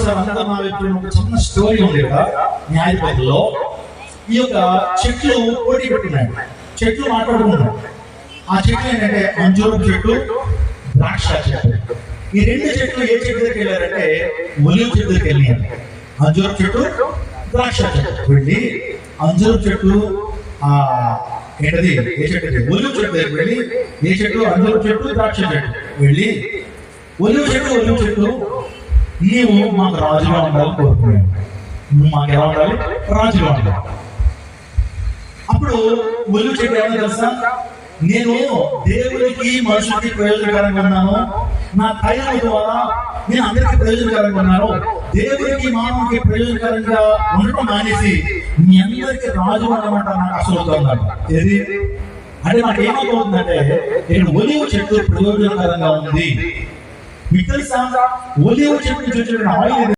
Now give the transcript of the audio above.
ఒకసారి అంతా నా వైపు ఒక చిన్న స్టోరీ ఉంది కదా న్యాయపతిలో. ఈ యొక్క చెట్లు పోటీ పెట్టున్నాయి, చెట్లు మాట్లాడుకున్నాయి. ఆ చెట్లు ఏంటంటే అంజూరం చెట్టు, ద్రాక్ష చెట్టు. ఈ రెండు చెట్లు ఏ చెట్టు దగ్గరికి వెళ్ళారంటే ఒలివ చెట్టు దగ్గరికి వెళ్ళారు. అంజూరం చెట్టు, ద్రాక్ష చెట్టు. వెళ్ళి అంజూరం చెట్టు ఏంటది ఏ చెట్టు, ఒలివ చెట్టు దగ్గరికి వెళ్ళి, ఏ చెట్టు అంజూరం చెట్టు, ద్రాక్ష చెట్టు. వెళ్ళి ఒలివ చెట్టు నీవు మాకు రాజుగా ఉండాలని కోరుకున్నావు, నువ్వు మాకు ఎలా ఉండాలి, రాజుగా ఉండాలి. అప్పుడు ఒలివ చెట్టు ఏమన్నా తెలుసా, నేను దేవునికి మనుషులకి ప్రయోజనకరంగా ఉన్నాను, నా తైలం ద్వారా నేను అందరికీ ప్రయోజనకరంగా ఉన్నాను, దేవునికి మానవునికి ప్రయోజనకరంగా ఉండటం మానేసి మీ అందరికీ రాజు అన్నమాట నాకు అసలు అవుతుందన్నమాట. ఏది అంటే నాకు ఏమవుతుందంటే నేను ఒలివ చెట్టు ప్రయోజనకరంగా ఉంది. మీకు తెలుసా ఒలివ చెట్టు నుంచి వచ్చిన ఆయిల్